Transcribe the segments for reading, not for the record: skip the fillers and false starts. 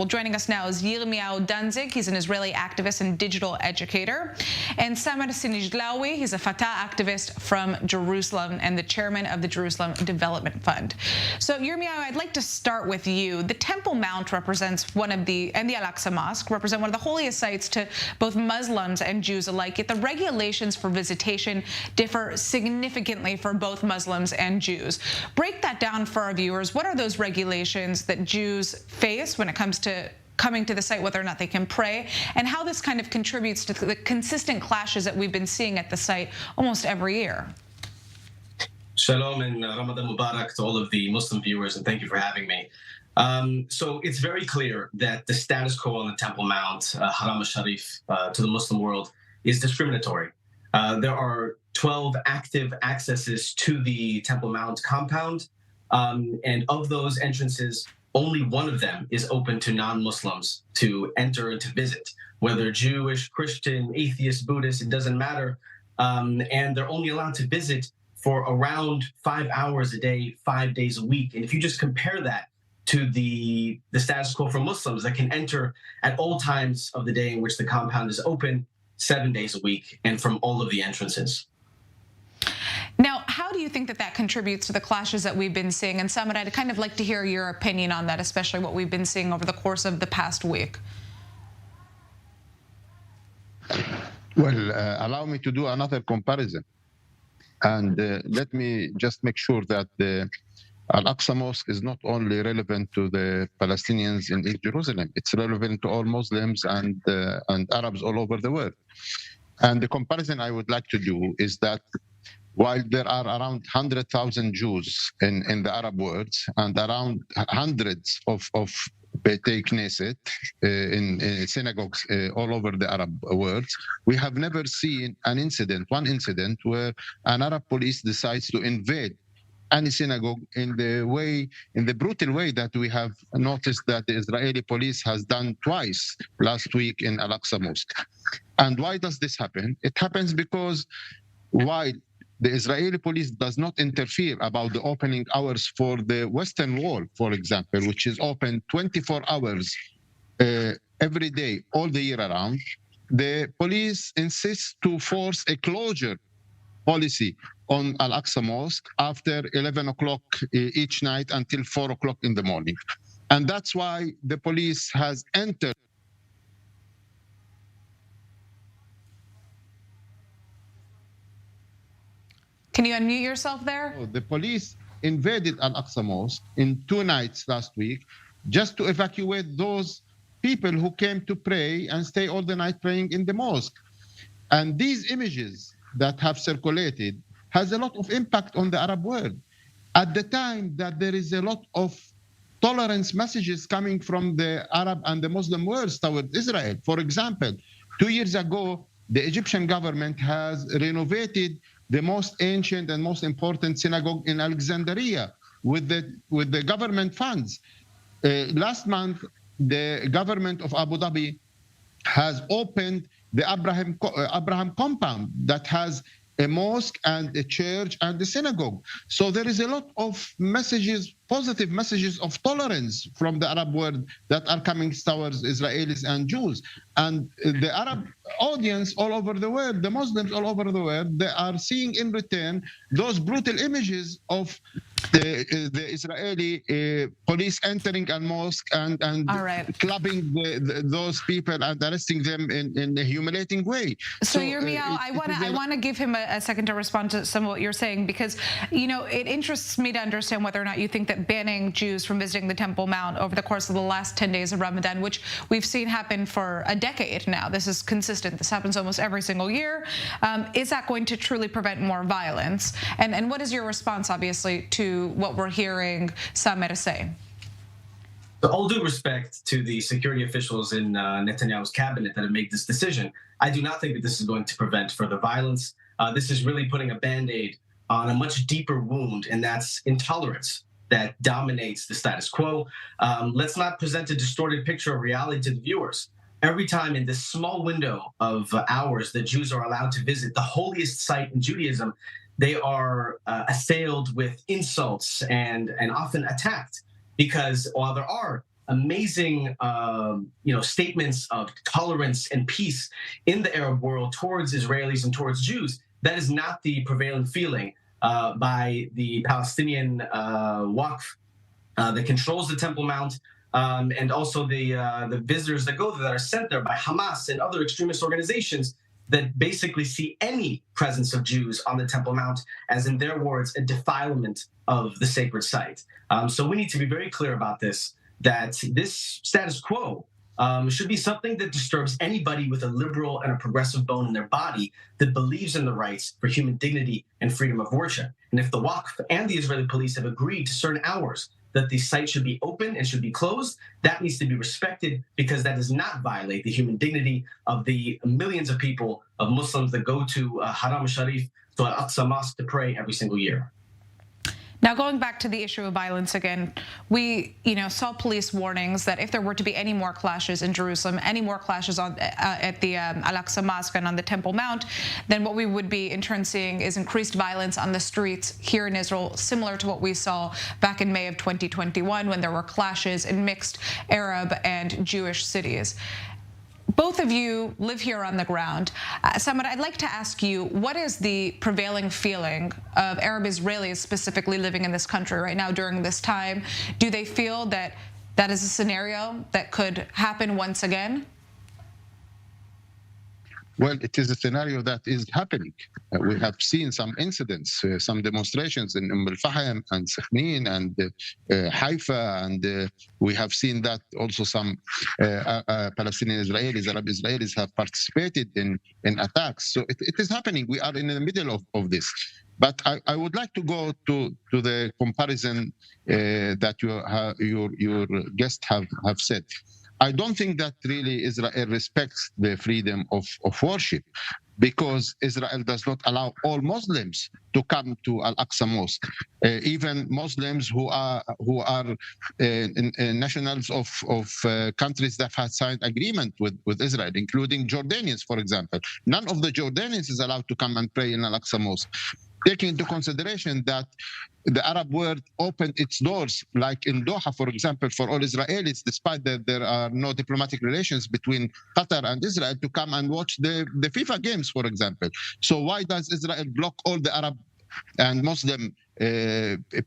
Well, joining us now is Yirmiyahu Danzig. He's an Israeli activist and digital educator. And Samer Sinijlawi, he's a Fatah activist from Jerusalem and the chairman of the Jerusalem Development Fund. So, Yirmiyahu, I'd like to start with you. The Temple Mount represents and the Al-Aqsa Mosque represent one of the holiest sites to both Muslims and Jews alike. Yet the regulations for visitation differ significantly for both Muslims and Jews. Break that down for our viewers. What are those regulations that Jews face when it comes to coming to the site, whether or not they can pray, and how this kind of contributes to the consistent clashes that we've been seeing at the site almost every year? Shalom and Ramadan Mubarak to all of the Muslim viewers, and thank you for having me. So it's very clear that the status quo on the Temple Mount, Haram al-Sharif, to the Muslim world is discriminatory. There are 12 active accesses to the Temple Mount compound, and of those entrances, only one of them is open to non-Muslims to enter and to visit, whether Jewish, Christian, atheist, Buddhist, it doesn't matter. And they're only allowed to visit for around 5 hours a day, 5 days a week. And if you just compare that to the status quo for Muslims that can enter at all times of the day in which the compound is open, 7 days a week, and from all of the entrances. Now, how do you think that contributes to the clashes that we've been seeing? And Samad, I'd kind of like to hear your opinion on that, especially what we've been seeing over the course of the past week. Well, allow me to do another comparison. And let me just make sure that the Al-Aqsa Mosque is not only relevant to the Palestinians in East Jerusalem, it's relevant to all Muslims and Arabs all over the world. And the comparison I would like to do is that while there are around 100,000 Jews in the Arab world and around hundreds of Beit Knesset in synagogues all over the Arab world, we have never seen one incident where an Arab police decides to invade any synagogue in the brutal way that we have noticed that the Israeli police has done twice last week in Al-Aqsa Mosque. And why does this happen? It happens because while the Israeli police does not interfere about the opening hours for the Western Wall, for example, which is open 24 hours every day, all the year around, the police insists to force a closure policy on Al-Aqsa Mosque after 11 o'clock each night until 4 o'clock in the morning. And that's why the police has entered. Can you unmute yourself there? The police invaded Al-Aqsa Mosque in 2 nights last week just to evacuate those people who came to pray and stay all the night praying in the mosque. And these images that have circulated has a lot of impact on the Arab world. At the time that there is a lot of tolerance messages coming from the Arab and the Muslim worlds toward Israel. For example, 2 years ago, the Egyptian government has renovated the most ancient and most important synagogue in Alexandria with the government funds. Last month, the government of Abu Dhabi has opened the Abraham compound that has a mosque and a church and a synagogue. So there is a lot of messages, positive messages of tolerance from the Arab world that are coming towards Israelis and Jews. And the Arab audience all over the world, the Muslims all over the world, they are seeing in return those brutal images of the Israeli police entering a mosque and clubbing those people and arresting them in a humiliating way. So Yirmiyahu, I want to give him a second to respond to some of what you're saying, because it interests me to understand whether or not you think that banning Jews from visiting the Temple Mount over the course of the last 10 days of Ramadan, which we've seen happen for a decade now, this is consistent, this happens almost every single year, is that going to truly prevent more violence? And what is your response, obviously, to what we're hearing Samer say? So all due respect to the security officials in Netanyahu's cabinet that have made this decision, I do not think that this is going to prevent further violence. This is really putting a Band-Aid on a much deeper wound, and that's intolerance that dominates the status quo. Let's not present a distorted picture of reality to the viewers. Every time in this small window of hours that Jews are allowed to visit the holiest site in Judaism, they are assailed with insults and often attacked, because while there are amazing, statements of tolerance and peace in the Arab world towards Israelis and towards Jews. That is not the prevailing feeling by the Palestinian Waqf that controls the Temple Mount, and also the visitors that go there that are sent there by Hamas and other extremist organizations that basically see any presence of Jews on the Temple Mount as, in their words, a defilement of the sacred site. So we need to be very clear about this, that this status quo should be something that disturbs anybody with a liberal and a progressive bone in their body that believes in the rights for human dignity and freedom of worship. And if the Waqf and the Israeli police have agreed to certain hours that the site should be open and should be closed, that needs to be respected, because that does not violate the human dignity of the millions of people, of Muslims that go to Haram Sharif, to Al-Aqsa Mosque to pray every single year. Now, going back to the issue of violence again, we, saw police warnings that if there were to be any more clashes in Jerusalem, any more clashes at the Al-Aqsa Mosque and on the Temple Mount, then what we would be in turn seeing is increased violence on the streets here in Israel, similar to what we saw back in May of 2021 when there were clashes in mixed Arab and Jewish cities. Both of you live here on the ground. Samad, I'd like to ask you, what is the prevailing feeling of Arab Israelis specifically living in this country right now during this time? Do they feel that that is a scenario that could happen once again? Well, it is a scenario that is happening. We have seen some incidents, some demonstrations in Al-Fahim and Sakhnin and Haifa, and we have seen that also some Palestinian Israelis, Arab Israelis have participated in attacks. So it is happening. We are in the middle of this. But I would like to go to the comparison that your guests have said. I don't think that really Israel respects the freedom of worship, because Israel does not allow all Muslims to come to Al-Aqsa Mosque. Even Muslims who are nationals of countries that have signed agreement with Israel, including Jordanians, for example. None of the Jordanians is allowed to come and pray in Al-Aqsa Mosque. Taking into consideration that the Arab world opened its doors, like in Doha, for example, for all Israelis, despite that there are no diplomatic relations between Qatar and Israel, to come and watch the FIFA games, for example. So why does Israel block all the Arab and Muslim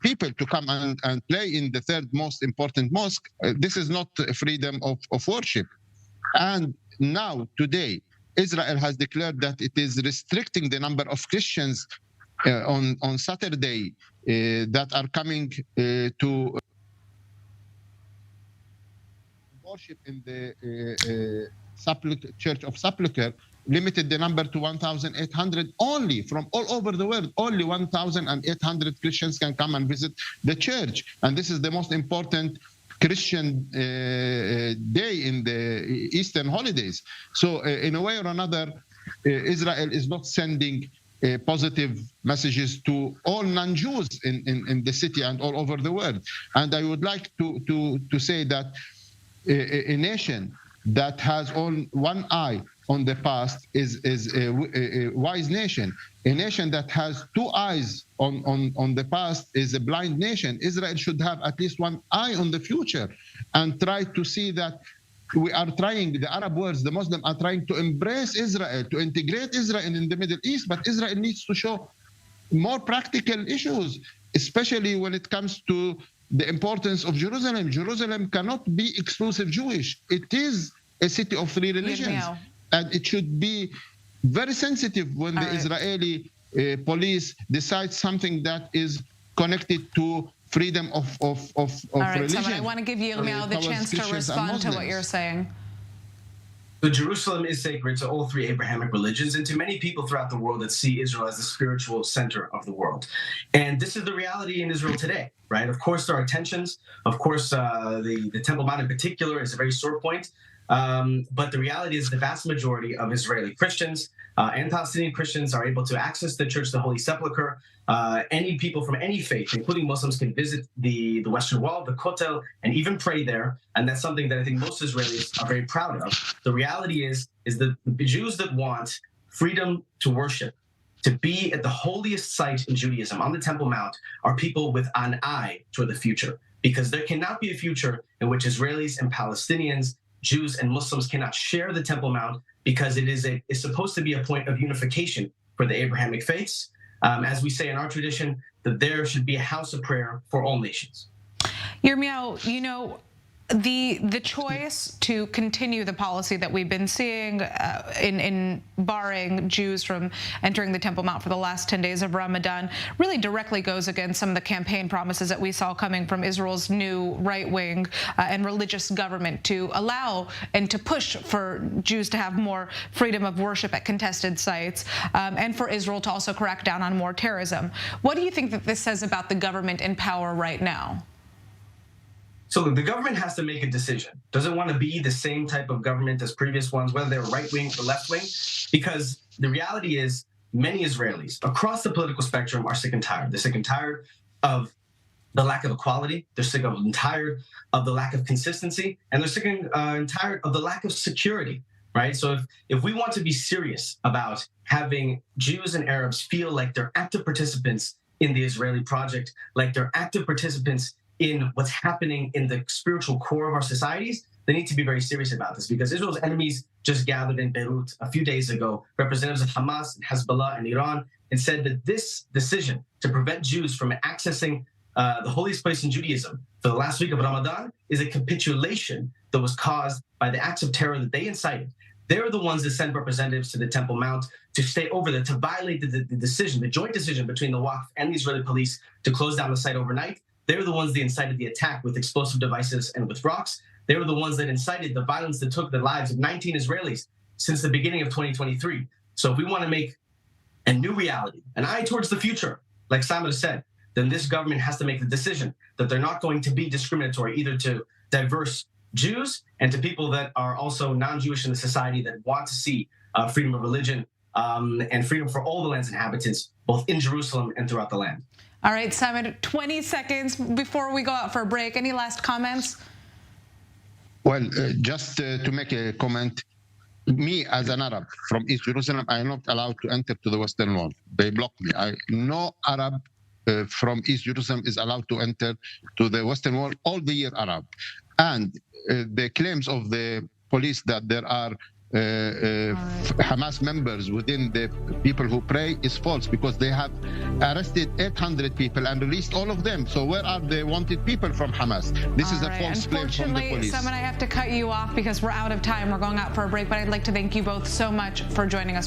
people to come and play in the third most important mosque? This is not freedom of worship. And now, today, Israel has declared that it is restricting the number of Christians on Saturday that are coming to worship in the Church of Sepulchre, limited the number to 1,800 only. From all over the world, only 1,800 Christians can come and visit the church. And this is the most important Christian day in the Eastern holidays. So in a way or another, Israel is not sending positive messages to all non-Jews in the city and all over the world. And I would like to say that a nation that has one eye on the past is a wise nation. A nation that has two eyes on the past is a blind nation. Israel should have at least one eye on the future and try to see that we are trying, the Arab world, the Muslims are trying to embrace Israel, to integrate Israel in the Middle East, but Israel needs to show more practical issues, especially when it comes to the importance of Jerusalem. Jerusalem cannot be exclusive Jewish. It is a city of three religions, and it should be very sensitive when the Israeli police decides something that is connected to freedom of religion. So I want to give Yirmiyahu the chance to respond to what you're saying. So Jerusalem is sacred to all three Abrahamic religions and to many people throughout the world that see Israel as the spiritual center of the world. And this is the reality in Israel today, right? Of course, there are tensions. Of course, the Temple Mount in particular is a very sore point. But the reality is the vast majority of Israeli Christians and Palestinian Christians are able to access the Church, the Holy Sepulchre. Any people from any faith, including Muslims, can visit the Western Wall, the Kotel, and even pray there. And that's something that I think most Israelis are very proud of. The reality is that the Jews that want freedom to worship, to be at the holiest site in Judaism, on the Temple Mount, are people with an eye toward the future. because there cannot be a future in which Israelis and Palestinians, Jews and Muslims cannot share the Temple Mount, because it's supposed to be a point of unification for the Abrahamic faiths. As we say in our tradition, that there should be a house of prayer for all nations. Yirmiyahu, you know, the choice to continue the policy that we've been seeing in barring Jews from entering the Temple Mount for the last 10 days of Ramadan really directly goes against some of the campaign promises that we saw coming from Israel's new right-wing and religious government to allow and to push for Jews to have more freedom of worship at contested sites, and for Israel to also crack down on more terrorism. What do you think that this says about the government in power right now? So the government has to make a decision. Does it want to be the same type of government as previous ones, whether they're right-wing or left-wing? Because the reality is many Israelis across the political spectrum are sick and tired. They're sick and tired of the lack of equality. They're sick and tired of the lack of consistency. And they're sick and tired of the lack of security, right? So if we want to be serious about having Jews and Arabs feel like they're active participants in the Israeli project, like they're active participants in what's happening in the spiritual core of our societies, they need to be very serious about this, because Israel's enemies just gathered in Beirut a few days ago, representatives of Hamas, Hezbollah, and Iran, and said that this decision to prevent Jews from accessing the holiest place in Judaism for the last week of Ramadan is a capitulation that was caused by the acts of terror that they incited. They're the ones that send representatives to the Temple Mount to stay over there, to violate the decision, the joint decision between the Waqf and the Israeli police to close down the site overnight. They're the ones that incited the attack with explosive devices and with rocks. They were the ones that incited the violence that took the lives of 19 Israelis since the beginning of 2023. So if we want to make a new reality, an eye towards the future, like Simon said, then this government has to make the decision that they're not going to be discriminatory either to diverse Jews and to people that are also non-Jewish in the society that want to see freedom of religion and freedom for all the land's inhabitants, both in Jerusalem and throughout the land. All right, Simon, 20 seconds before we go out for a break. Any last comments? Well, just to make a comment, me as an Arab from East Jerusalem, I am not allowed to enter to the Western Wall. They block me. No Arab from East Jerusalem is allowed to enter to the Western Wall all the year Arab. And the claims of the police that there are Hamas members within the people who pray is false, because they have arrested 800 people and released all of them. So where are the wanted people from Hamas? This is a false claim from the police. Simon, I have to cut you off because we're out of time. We're going out for a break, but I'd like to thank you both so much for joining us.